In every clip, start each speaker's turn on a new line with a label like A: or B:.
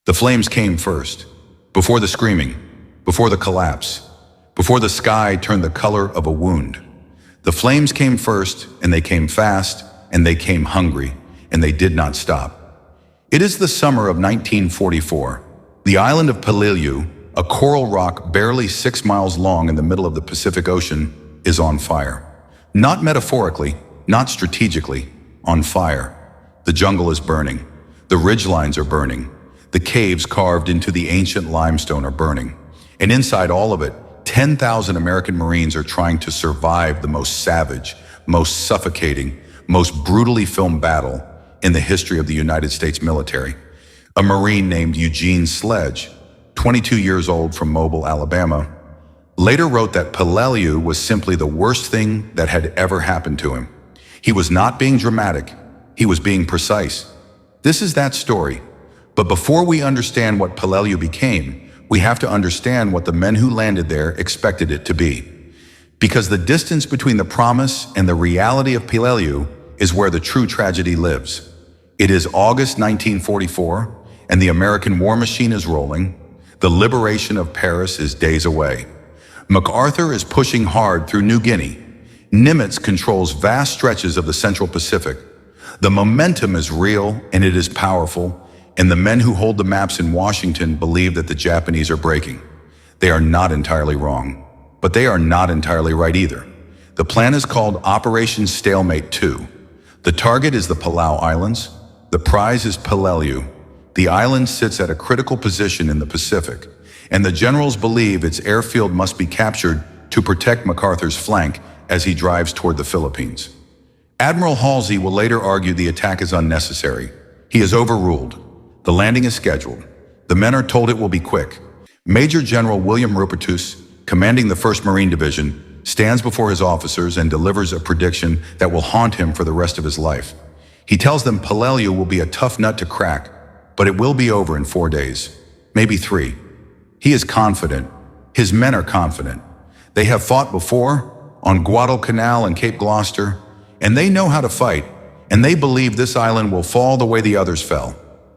A: The flames came first, before the screaming, before the collapse, before the sky turned the color of a wound. The flames came first, and they came fast, and they came hungry, and they did not stop. It is the summer of 1944. The island of Peleliu, a coral rock barely 6 miles long in the middle of the Pacific Ocean, is on fire. Not metaphorically, not strategically, on fire. The jungle is burning. The ridgelines are burning. The caves carved into the ancient limestone are burning. And inside all of it, 10,000 American Marines are trying to survive the most savage, most suffocating, most brutally filmed battle in the history of the United States military. A Marine named Eugene Sledge, 22 years old from Mobile, Alabama, later wrote that Peleliu was simply the worst thing that had ever happened to him. He was not being dramatic, he was being precise. This is that story. But before we understand what Peleliu became, we have to understand what the men who landed there expected it to be. Because the distance between the promise and the reality of Peleliu is where the true tragedy lives. It is August 1944, and the American war machine is rolling. The liberation of Paris is days away. MacArthur is pushing hard through New Guinea. Nimitz controls vast stretches of the Central Pacific. The momentum is real and it is powerful, and the men who hold the maps in Washington believe that the Japanese are breaking. They are not entirely wrong, but they are not entirely right either. The plan is called Operation Stalemate 2. The target is the Palau Islands. The prize is Peleliu. The island sits at a critical position in the Pacific, and the generals believe its airfield must be captured to protect MacArthur's flank as he drives toward the Philippines. Admiral Halsey will later argue the attack is unnecessary. He is overruled. The landing is scheduled. The men are told it will be quick. Major General William Rupertus, commanding the 1st Marine Division, stands before his officers and delivers a prediction that will haunt him for the rest of his life. He tells them Peleliu will be a tough nut to crack, but it will be over in 4 days, maybe 3. He is confident. His men are confident. They have fought before, on Guadalcanal and Cape Gloucester, and they know how to fight, and they believe this island will fall the way the others fell.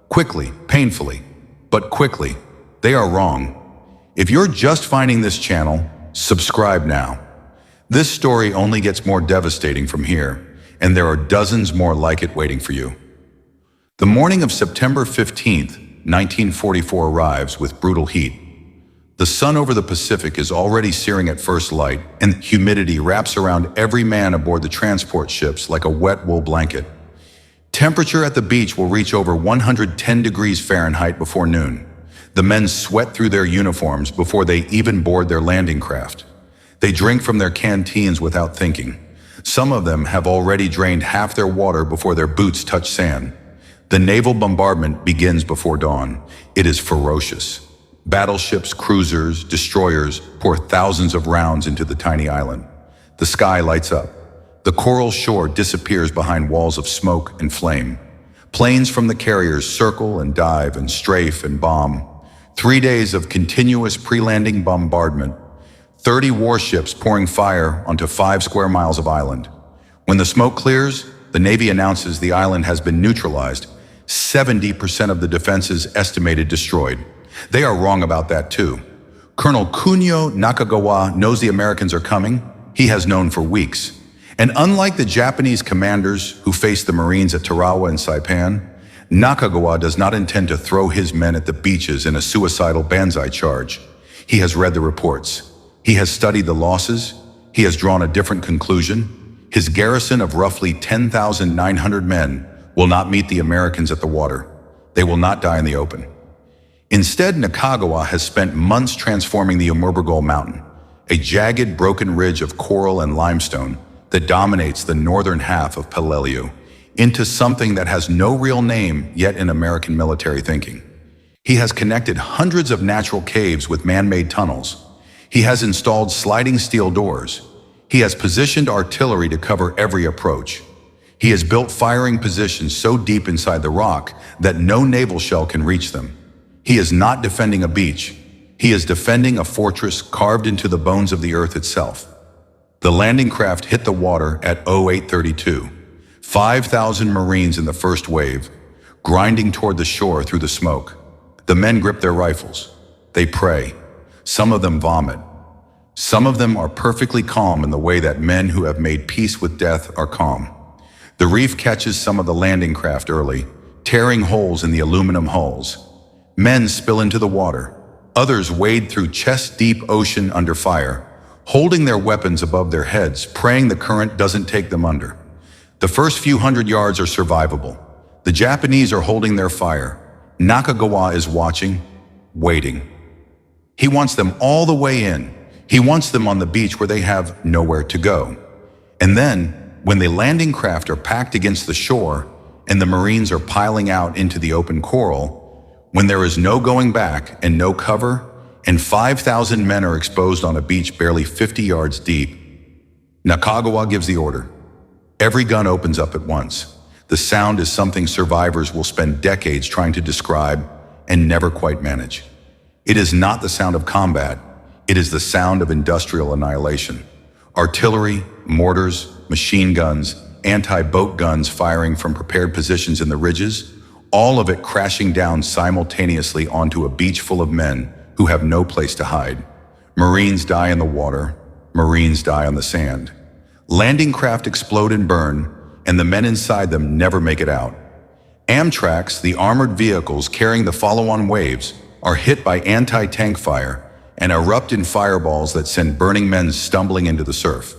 A: Quickly, painfully, but quickly. They are wrong. If you're just finding this channel, subscribe now. This story only gets more devastating from here, and there are dozens more like it waiting for you. The morning of September 15th, 1944 arrives with brutal heat. The sun over the Pacific is already searing at first light, and humidity wraps around every man aboard the transport ships like a wet wool blanket. Temperature at the beach will reach over 110 degrees Fahrenheit before noon. The men sweat through their uniforms before they even board their landing craft. They drink from their canteens without thinking. Some of them have already drained half their water before their boots touch sand. The naval bombardment begins before dawn. It is ferocious. Battleships, cruisers, destroyers pour thousands of rounds into the tiny island. The sky lights up. The coral shore disappears behind walls of smoke and flame. Planes from the carriers circle and dive and strafe and bomb. 3 days of continuous pre-landing bombardment. 30 warships pouring fire onto 5 square miles of island. When the smoke clears, the Navy announces the island has been neutralized. 70% of the defenses estimated destroyed. They are wrong about that too. Colonel Kunio Nakagawa knows the Americans are coming. He has known for weeks. And unlike the Japanese commanders who faced the Marines at Tarawa and Saipan, Nakagawa does not intend to throw his men at the beaches in a suicidal banzai charge. He has read the reports. He has studied the losses. He has drawn a different conclusion. His garrison of roughly 10,900 men will not meet the Americans at the water. They will not die in the open. Instead, Nakagawa has spent months transforming the Umurbergol Mountain, a jagged, broken ridge of coral and limestone that dominates the northern half of Peleliu, into something that has no real name yet in American military thinking. He has connected hundreds of natural caves with man-made tunnels. He has installed sliding steel doors. He has positioned artillery to cover every approach. He has built firing positions so deep inside the rock that no naval shell can reach them. He is not defending a beach. He is defending a fortress carved into the bones of the earth itself. The landing craft hit the water at 0832. 5,000 Marines in the first wave, grinding toward the shore through the smoke. The men grip their rifles. They pray. Some of them vomit. Some of them are perfectly calm in the way that men who have made peace with death are calm. The reef catches some of the landing craft early, tearing holes in the aluminum hulls. Men spill into the water. Others wade through chest-deep ocean under fire, holding their weapons above their heads, praying the current doesn't take them under. The first few hundred yards are survivable. The Japanese are holding their fire. Nakagawa is watching, waiting. He wants them all the way in. He wants them on the beach where they have nowhere to go. And then, when the landing craft are packed against the shore and the Marines are piling out into the open coral, when there is no going back and no cover, and 5,000 men are exposed on a beach barely 50 yards deep, Nakagawa gives the order. Every gun opens up at once. The sound is something survivors will spend decades trying to describe and never quite manage. It is not the sound of combat. It is the sound of industrial annihilation. Artillery, mortars, machine guns, anti-boat guns firing from prepared positions in the ridges, all of it crashing down simultaneously onto a beach full of men who have no place to hide. Marines die in the water. Marines die on the sand. Landing craft explode and burn, and the men inside them never make it out. Amtraks, the armored vehicles carrying the follow-on waves, are hit by anti-tank fire and erupt in fireballs that send burning men stumbling into the surf.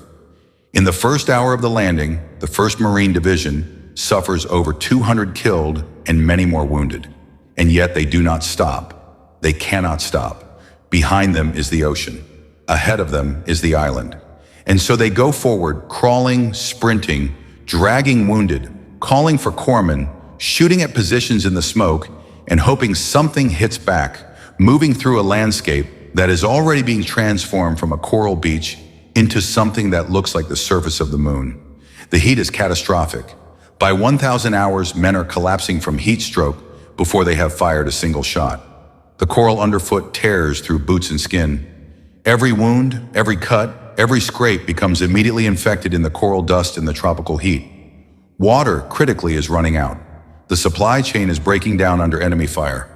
A: In the first hour of the landing, the 1st Marine Division suffers over 200 killed and many more wounded. And yet they do not stop. They cannot stop. Behind them is the ocean. Ahead of them is the island. And so they go forward, crawling, sprinting, dragging wounded, calling for corpsmen, shooting at positions in the smoke, and hoping something hits back, moving through a landscape that is already being transformed from a coral beach into something that looks like the surface of the moon. The heat is catastrophic. By 1,000 hours, men are collapsing from heat stroke before they have fired a single shot. The coral underfoot tears through boots and skin. Every wound, every cut, every scrape becomes immediately infected in the coral dust in the tropical heat. Water, critically, is running out. The supply chain is breaking down under enemy fire.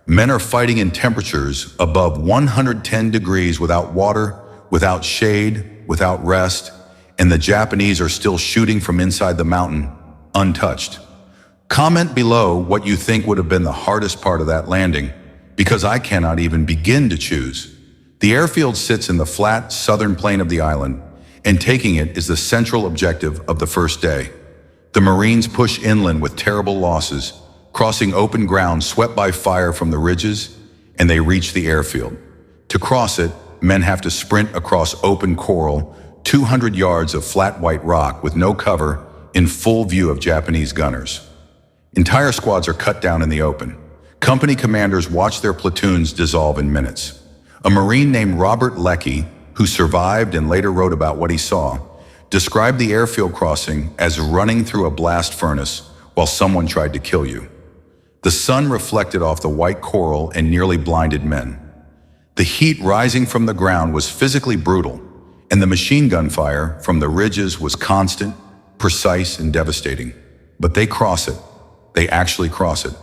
A: Men are fighting in temperatures above 110 degrees without water, without shade, without rest, and the Japanese are still shooting from inside the mountain, untouched. Comment below what you think would have been the hardest part of that landing, because I cannot even begin to choose. The airfield sits in the flat southern plain of the island, and taking it is the central objective of the first day. The Marines push inland with terrible losses, crossing open ground swept by fire from the ridges, and they reach the airfield. To cross it, men have to sprint across open coral, 200 yards of flat white rock with no cover, in full view of Japanese gunners. Entire squads are cut down in the open. Company commanders watch their platoons dissolve in minutes. A Marine named Robert Leckie, who survived and later wrote about what he saw, described the airfield crossing as running through a blast furnace while someone tried to kill you. The sun reflected off the white coral and nearly blinded men. The heat rising from the ground was physically brutal, and the machine gun fire from the ridges was constant, precise, and devastating. But they cross it. They actually cross it.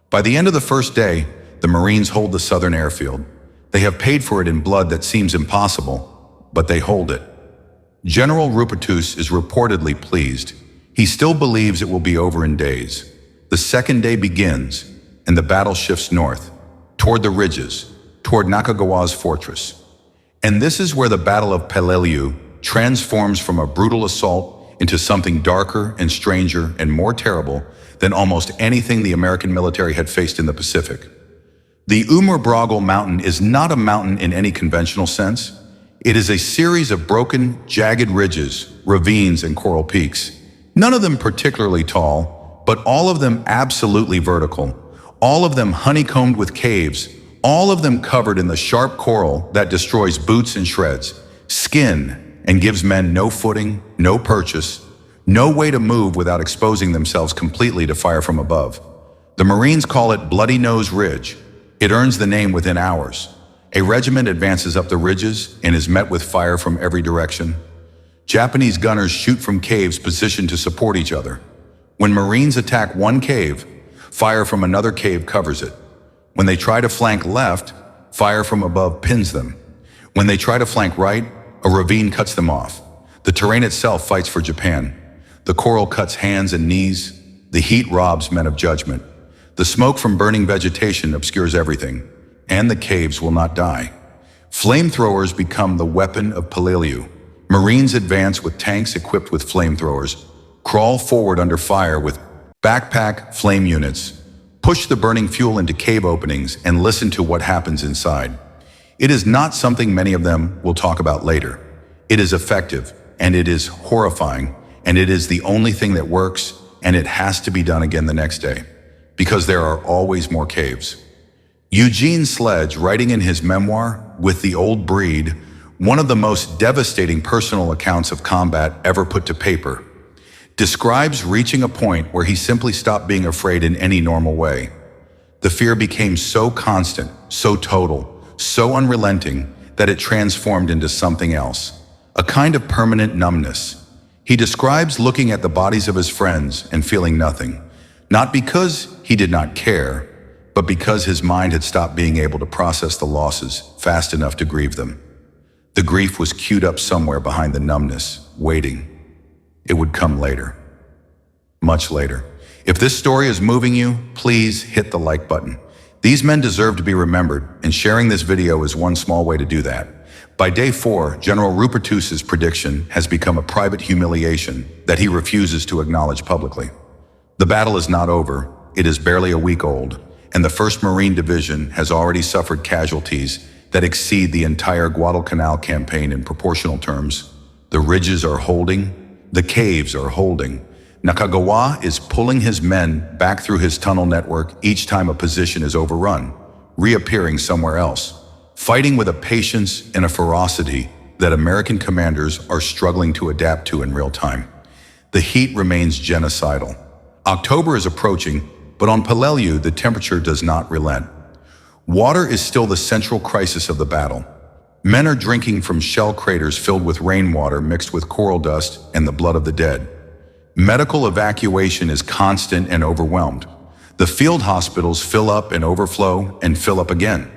A: By the end of the first day, the Marines hold the southern airfield. They have paid for it in blood that seems impossible, but they hold it. General Rupertus is reportedly pleased. He still believes it will be over in days. The second day begins, and the battle shifts north, toward the ridges, toward Nakagawa's fortress. And this is where the Battle of Peleliu transforms from a brutal assault into something darker and stranger and more terrible than almost anything the American military had faced in the Pacific. The Umurbragal Mountain is not a mountain in any conventional sense. It is a series of broken, jagged ridges, ravines, and coral peaks. None of them particularly tall, but all of them absolutely vertical. All of them honeycombed with caves, all of them covered in the sharp coral that destroys boots and shreds, skin, and gives men no footing, no purchase, no way to move without exposing themselves completely to fire from above. The Marines call it Bloody Nose Ridge. It earns the name within hours. A regiment advances up the ridges and is met with fire from every direction. Japanese gunners shoot from caves positioned to support each other. When Marines attack one cave, fire from another cave covers it. When they try to flank left, fire from above pins them. When they try to flank right, a ravine cuts them off. The terrain itself fights for Japan. The coral cuts hands and knees. The heat robs men of judgment. The smoke from burning vegetation obscures everything, and the caves will not die. Flamethrowers become the weapon of Paleolu. Marines advance with tanks equipped with flamethrowers, crawl forward under fire with backpack flame units, push the burning fuel into cave openings, and listen to what happens inside. It is not something many of them will talk about later. It is effective, and it is horrifying, and it is the only thing that works, and it has to be done again the next day, because there are always more caves. Eugene Sledge, writing in his memoir, With the Old Breed, one of the most devastating personal accounts of combat ever put to paper, describes reaching a point where he simply stopped being afraid in any normal way. The fear became so constant, so total, so unrelenting that it transformed into something else, a kind of permanent numbness. He describes looking at the bodies of his friends and feeling nothing, not because he did not care, but because his mind had stopped being able to process the losses fast enough to grieve them. The grief was queued up somewhere behind the numbness, waiting. It would come later. Much later. If this story is moving you, please hit the like button. These men deserve to be remembered, and sharing this video is one small way to do that. By day 4, General Rupertus's prediction has become a private humiliation that he refuses to acknowledge publicly. The battle is not over. It is barely a week old, and the 1st Marine Division has already suffered casualties that exceed the entire Guadalcanal campaign in proportional terms. The ridges are holding, the caves are holding. Nakagawa is pulling his men back through his tunnel network each time a position is overrun, reappearing somewhere else, fighting with a patience and a ferocity that American commanders are struggling to adapt to in real time. The heat remains genocidal. October is approaching, but on Paleolu, the temperature does not relent. Water is still the central crisis of the battle. Men are drinking from shell craters filled with rainwater mixed with coral dust and the blood of the dead. Medical evacuation is constant and overwhelmed. The field hospitals fill up and overflow and fill up again.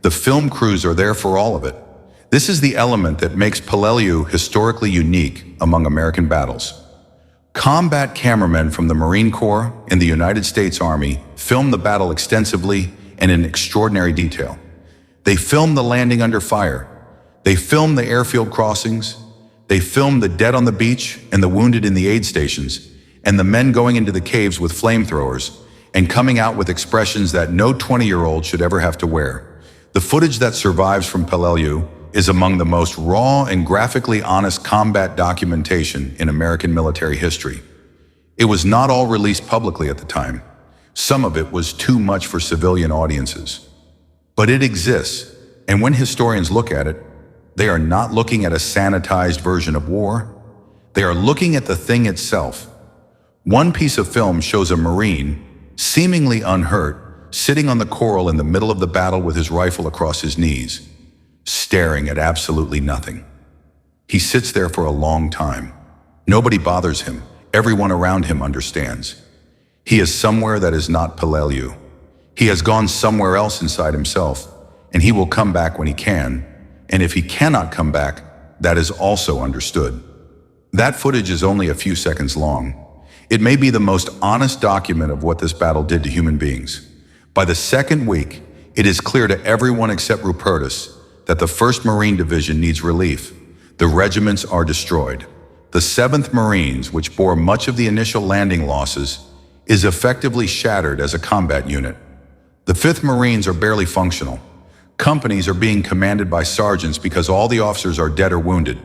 A: The film crews are there for all of it. This is the element that makes Paleolu historically unique among American battles. Combat cameramen from the Marine Corps and the United States Army filmed the battle extensively and in extraordinary detail. They filmed the landing under fire. They filmed the airfield crossings. They filmed the dead on the beach and the wounded in the aid stations, and the men going into the caves with flamethrowers and coming out with expressions that no 20-year-old should ever have to wear. The footage that survives from Paleolu is among the most raw and graphically honest combat documentation in American military history. It was not all released publicly at the time. Some of it was too much for civilian audiences. But it exists, and when historians look at it, they are not looking at a sanitized version of war. They are looking at the thing itself. One piece of film shows a Marine, seemingly unhurt, sitting on the coral in the middle of the battle with his rifle across his knees, staring at absolutely nothing. He sits there for a long time. Nobody bothers him. Everyone around him understands. He is somewhere that is not Paleolu. He has gone somewhere else inside himself, and he will come back when he can. And if he cannot come back, that is also understood. That footage is only a few seconds long. It may be the most honest document of what this battle did to human beings. By the second week, it is clear to everyone except Rupertus that the 1st Marine Division needs relief. The regiments are destroyed. The 7th Marines, which bore much of the initial landing losses, is effectively shattered as a combat unit. The 5th Marines are barely functional. Companies are being commanded by sergeants because all the officers are dead or wounded.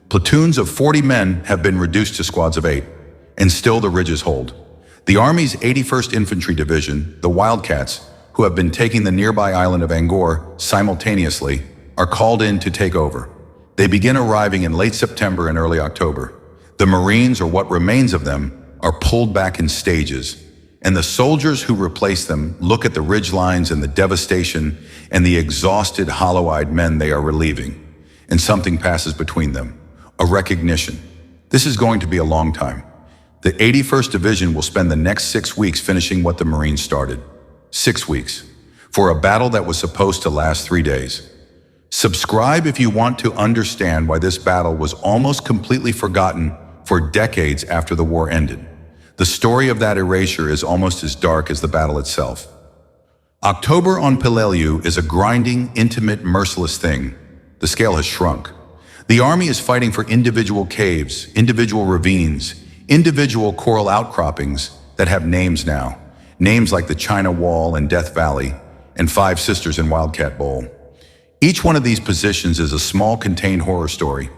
A: Platoons of 40 men have been reduced to squads of 8, and still the ridges hold. The Army's 81st Infantry Division, the Wildcats, who have been taking the nearby island of Angor simultaneously, are called in to take over. They begin arriving in late September and early October. The Marines, or what remains of them, are pulled back in stages, and the soldiers who replace them look at the ridgelines and the devastation and the exhausted, hollow-eyed men they are relieving, and something passes between them, a recognition. This is going to be a long time. The 81st Division will spend the next 6 weeks finishing what the Marines started. 6 weeks. for a battle that was supposed to last 3 days. Subscribe if you want to understand why this battle was almost completely forgotten for decades after the war ended. The story of that erasure is almost as dark as the battle itself. October on Peleliu is a grinding, intimate, merciless thing. The scale has shrunk. The army is fighting for individual caves, individual ravines, individual coral outcroppings that have names now. Names like the China Wall and Death Valley, and Five Sisters in Wildcat Bowl. Each one of these positions is a small contained horror story.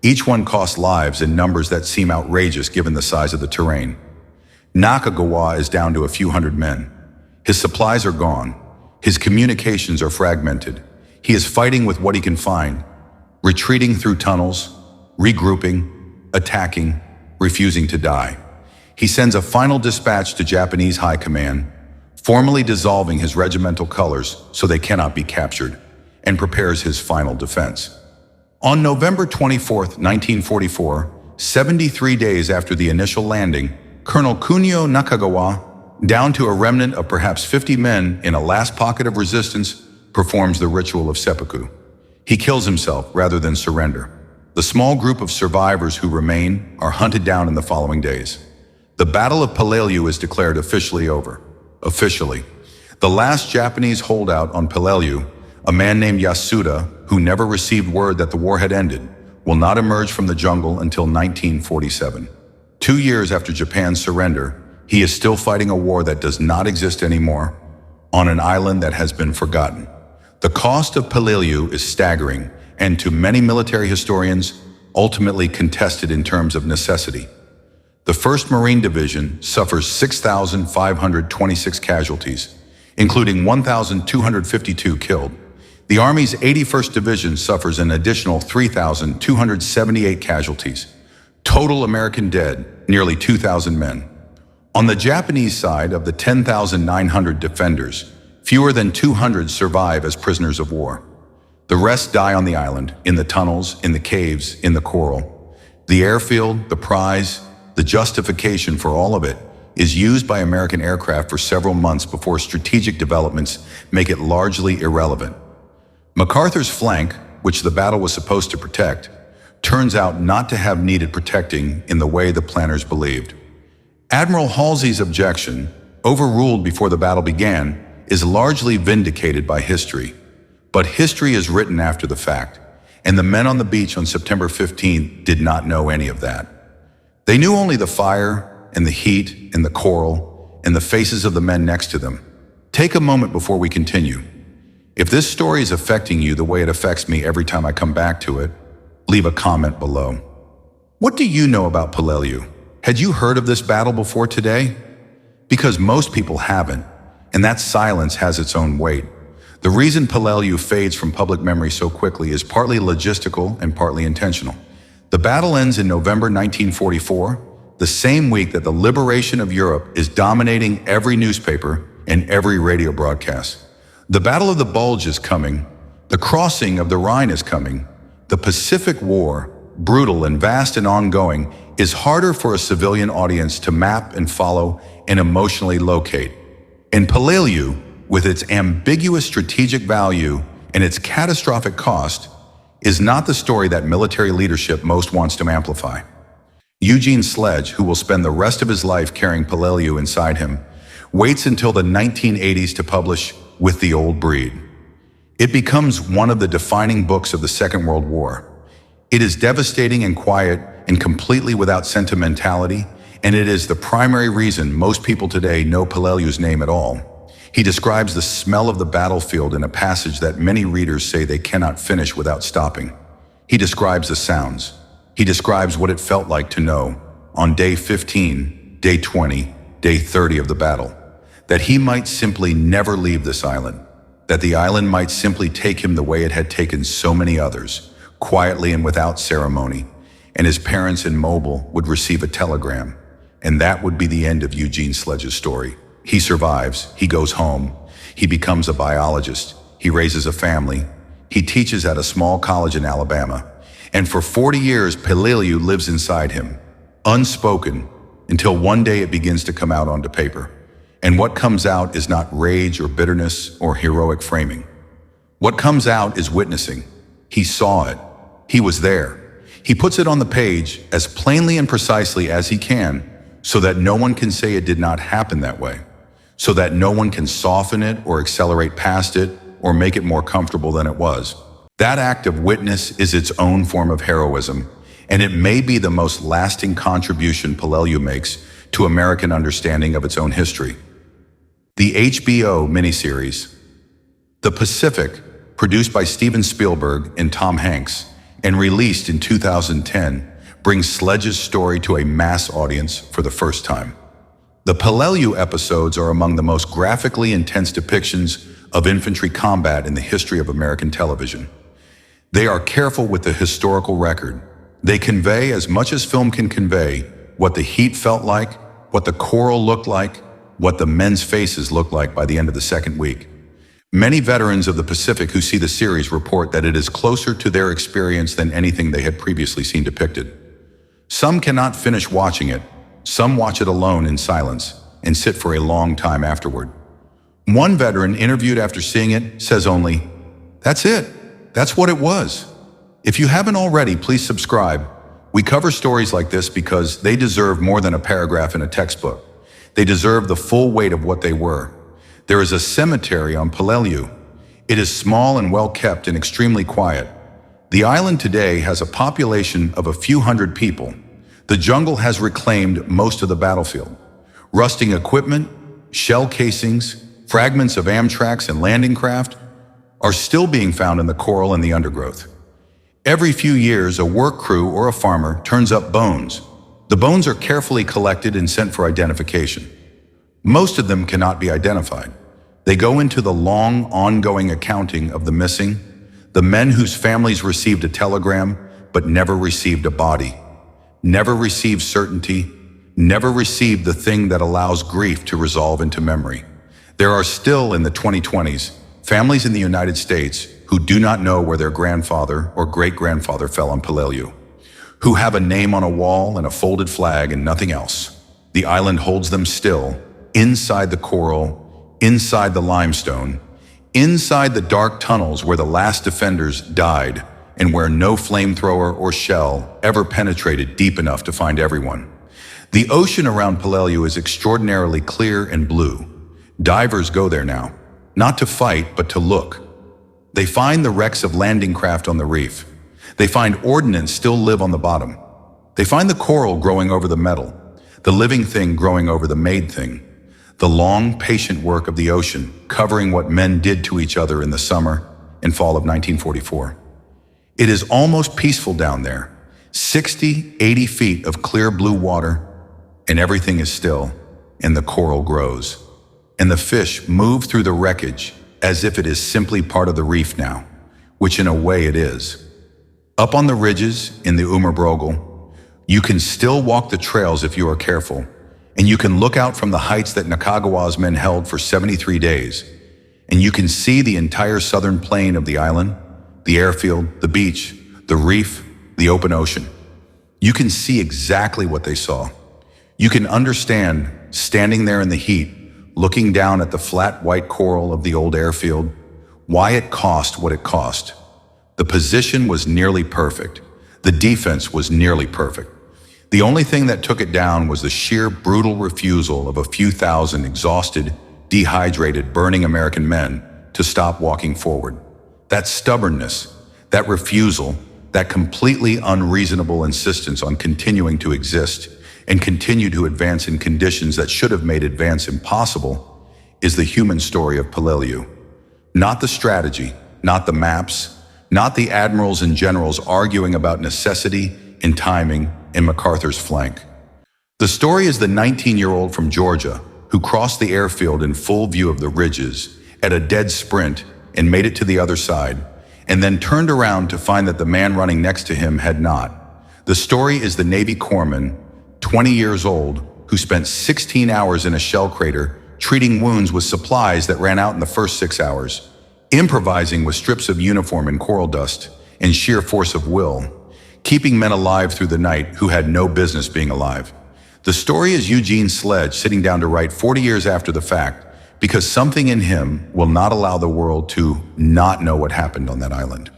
A: Each one costs lives in numbers that seem outrageous given the size of the terrain. Nakagawa is down to a few hundred men. His supplies are gone. His communications are fragmented. He is fighting with what he can find, retreating through tunnels, regrouping, attacking, refusing to die. He sends a final dispatch to Japanese High Command, formally dissolving his regimental colors so they cannot be captured, and prepares his final defense. On November 24, 1944, 73 days after the initial landing, Colonel Kunio Nakagawa, down to a remnant of perhaps 50 men in a last pocket of resistance, performs the ritual of seppuku. He kills himself rather than surrender. The small group of survivors who remain are hunted down in the following days. The Battle of Peleliu is declared officially over. Officially. The last Japanese holdout on Peleliu, a man named Yasuda, who never received word that the war had ended, will not emerge from the jungle until 1947. 2 years after Japan's surrender, he is still fighting a war that does not exist anymore, on an island that has been forgotten. The cost of Peleliu is staggering, and to many military historians, ultimately contested in terms of necessity. The 1st Marine Division suffers 6,526 casualties, including 1,252 killed. The Army's 81st Division suffers an additional 3,278 casualties. Total American dead, nearly 2,000 men. On the Japanese side of the 10,900 defenders, fewer than 200 survive as prisoners of war. The rest die on the island, in the tunnels, in the caves, in the coral. The airfield, the prize, the justification for all of it is used by American aircraft for several months before strategic developments make it largely irrelevant. MacArthur's flank, which the battle was supposed to protect, turns out not to have needed protecting in the way the planners believed. Admiral Halsey's objection, overruled before the battle began, is largely vindicated by history. But history is written after the fact, and the men on the beach on September 15th did not know any of that. They knew only the fire and the heat and the coral and the faces of the men next to them. Take a moment before we continue. If this story is affecting you the way it affects me every time I come back to it, leave a comment below. What do you know about Peleliu? Had you heard of this battle before today? Because most people haven't, and that silence has its own weight. The reason Peleliu fades from public memory so quickly is partly logistical and partly intentional. The battle ends in November 1944, the same week that the liberation of Europe is dominating every newspaper and every radio broadcast. The Battle of the Bulge is coming. The crossing of the Rhine is coming. The Pacific War, brutal and vast and ongoing, is harder for a civilian audience to map and follow and emotionally locate. And Peleliu, with its ambiguous strategic value and its catastrophic cost, is not the story that military leadership most wants to amplify. Eugene Sledge, who will spend the rest of his life carrying Peleliu inside him, waits until the 1980s to publish With the Old Breed. It becomes one of the defining books of the Second World War. It is devastating and quiet and completely without sentimentality, and it is the primary reason most people today know Peleliu's name at all. He describes the smell of the battlefield in a passage that many readers say they cannot finish without stopping. He describes the sounds. He describes what it felt like to know, on day 15, day 20, day 30 of the battle, that he might simply never leave this island, that the island might simply take him the way it had taken so many others, quietly and without ceremony, and his parents in Mobile would receive a telegram, and that would be the end of Eugene Sledge's story. He survives, he goes home, he becomes a biologist, he raises a family, he teaches at a small college in Alabama, and for 40 years Peleliu lives inside him, unspoken, until one day it begins to come out onto paper. And what comes out is not rage or bitterness or heroic framing. What comes out is witnessing. He saw it. He was there. He puts it on the page as plainly and precisely as he can, so that no one can say it did not happen that way, so that no one can soften it or accelerate past it or make it more comfortable than it was. That act of witness is its own form of heroism, and it may be the most lasting contribution Peleliu makes to American understanding of its own history. The HBO miniseries, The Pacific, produced by Steven Spielberg and Tom Hanks, and released in 2010, brings Sledge's story to a mass audience for the first time. The Peleliu episodes are among the most graphically intense depictions of infantry combat in the history of American television. They are careful with the historical record. They convey, as much as film can convey, what the heat felt like, what the coral looked like, what the men's faces looked like by the end of the second week. Many veterans of the Pacific who see the series report that it is closer to their experience than anything they had previously seen depicted. Some cannot finish watching it. Some watch it alone in silence and sit for a long time afterward. One veteran interviewed after seeing it says only, "That's it. That's what it was." If you haven't already, please subscribe. We cover stories like this because they deserve more than a paragraph in a textbook. They deserve the full weight of what they were. There is a cemetery on Peleliu. It is small and well kept and extremely quiet. The island today has a population of a few hundred people. The jungle has reclaimed most of the battlefield. Rusting equipment, shell casings, fragments of Amtraks and landing craft are still being found in the coral and the undergrowth. Every few years, a work crew or a farmer turns up bones. The bones are carefully collected and sent for identification. Most of them cannot be identified. They go into the long, ongoing accounting of the missing, the men whose families received a telegram but never received a body, never received certainty, never received the thing that allows grief to resolve into memory. There are still, in the 2020s, families in the United States who do not know where their grandfather or great-grandfather fell on Peleliu, who have a name on a wall and a folded flag and nothing else. The island holds them still, inside the coral, inside the limestone, inside the dark tunnels where the last defenders died and where no flamethrower or shell ever penetrated deep enough to find everyone. The ocean around Peleliu is extraordinarily clear and blue. Divers go there now, not to fight, but to look. They find the wrecks of landing craft on the reef. They find ordnance still live on the bottom. They find the coral growing over the metal, the living thing growing over the made thing, the long, patient work of the ocean covering what men did to each other in the summer and fall of 1944. It is almost peaceful down there, 60, 80 feet of clear blue water, and everything is still, and the coral grows. And the fish move through the wreckage as if it is simply part of the reef now, which in a way it is. Up on the ridges in the Umerbrogel, you can still walk the trails if you are careful, and you can look out from the heights that Nakagawa's men held for 73 days, and you can see the entire southern plain of the island, the airfield, the beach, the reef, the open ocean. You can see exactly what they saw. You can understand, standing there in the heat, looking down at the flat white coral of the old airfield, why it cost what it cost. The position was nearly perfect. The defense was nearly perfect. The only thing that took it down was the sheer brutal refusal of a few thousand exhausted, dehydrated, burning American men to stop walking forward. That stubbornness, that refusal, that completely unreasonable insistence on continuing to exist and continue to advance in conditions that should have made advance impossible, is the human story of Peleliu. Not the strategy, not the maps, not the admirals and generals arguing about necessity and timing in MacArthur's flank. The story is the 19-year-old from Georgia who crossed the airfield in full view of the ridges at a dead sprint and made it to the other side, and then turned around to find that the man running next to him had not. The story is the Navy corpsman, 20 years old, who spent 16 hours in a shell crater treating wounds with supplies that ran out in the first 6 hours, improvising with strips of uniform and coral dust and sheer force of will, keeping men alive through the night who had no business being alive. The story is Eugene Sledge sitting down to write 40 years after the fact because something in him will not allow the world to not know what happened on that island.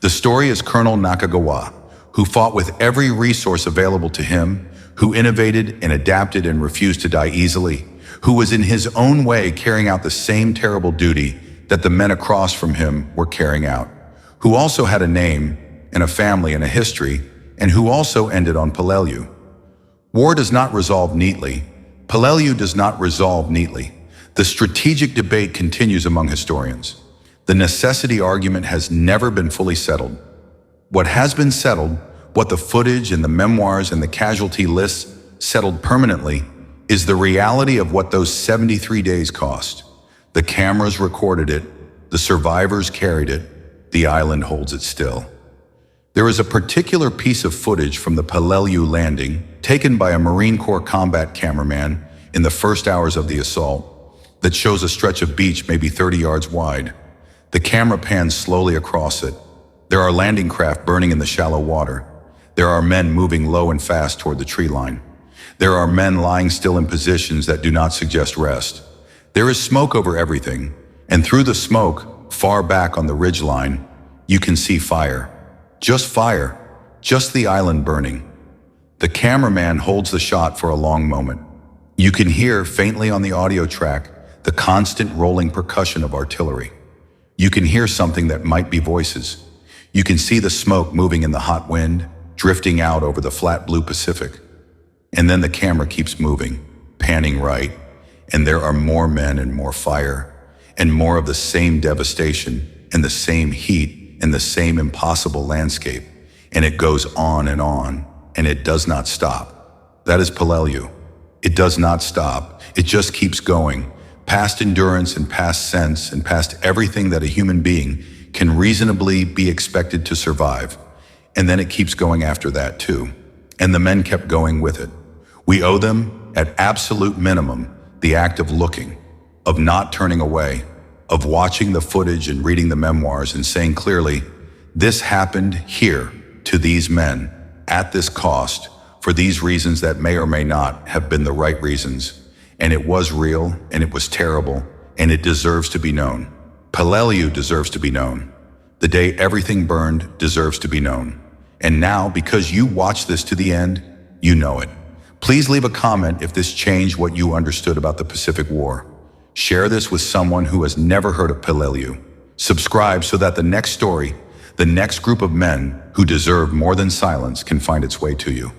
A: The story is Colonel Nakagawa, who fought with every resource available to him, who innovated and adapted and refused to die easily, who was in his own way carrying out the same terrible duty that the men across from him were carrying out, who also had a name and a family and a history, and who also ended on Peleliu. War does not resolve neatly. Peleliu does not resolve neatly. The strategic debate continues among historians. The necessity argument has never been fully settled. What has been settled, what the footage and the memoirs and the casualty lists settled permanently, is the reality of what those 73 days cost. The cameras recorded it, the survivors carried it, the island holds it still. There is a particular piece of footage from the Peleliu landing, taken by a Marine Corps combat cameraman in the first hours of the assault, that shows a stretch of beach maybe 30 yards wide. The camera pans slowly across it. There are landing craft burning in the shallow water. There are men moving low and fast toward the tree line. There are men lying still in positions that do not suggest rest. There is smoke over everything, and through the smoke, far back on the ridgeline, you can see fire. Fire, just the island burning. The cameraman holds the shot for a long moment. You can hear faintly on the audio track the constant rolling percussion of artillery. You can hear something that might be voices. You can see the smoke moving in the hot wind, drifting out over the flat blue Pacific. And then the camera keeps moving, panning right, and there are more men and more fire, and more of the same devastation, and the same heat, and the same impossible landscape, and it goes on, and it does not stop. That is Peleliu. It does not stop. It just keeps going, past endurance and past sense and past everything that a human being can reasonably be expected to survive. And then it keeps going after that too. And the men kept going with it. We owe them, at absolute minimum, the act of looking, of not turning away, of watching the footage and reading the memoirs and saying clearly, this happened here to these men at this cost for these reasons that may or may not have been the right reasons. And it was real, and it was terrible, and it deserves to be known. Peleliu deserves to be known. The day everything burned deserves to be known. And now, because you watched this to the end, you know it. Please leave a comment if this changed what you understood about the Pacific War. Share this with someone who has never heard of Peleliu. Subscribe so that the next story, the next group of men who deserve more than silence can find its way to you.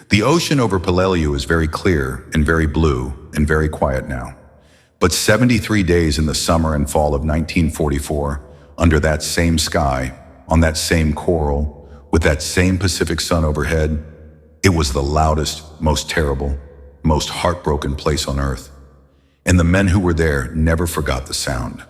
A: The ocean over Peleliu is very clear and very blue and very quiet now. But 73 days in the summer and fall of 1944, under that same sky, on that same coral, with that same Pacific sun overhead, it was the loudest, most terrible, most heartbroken place on earth. And the men who were there never forgot the sound.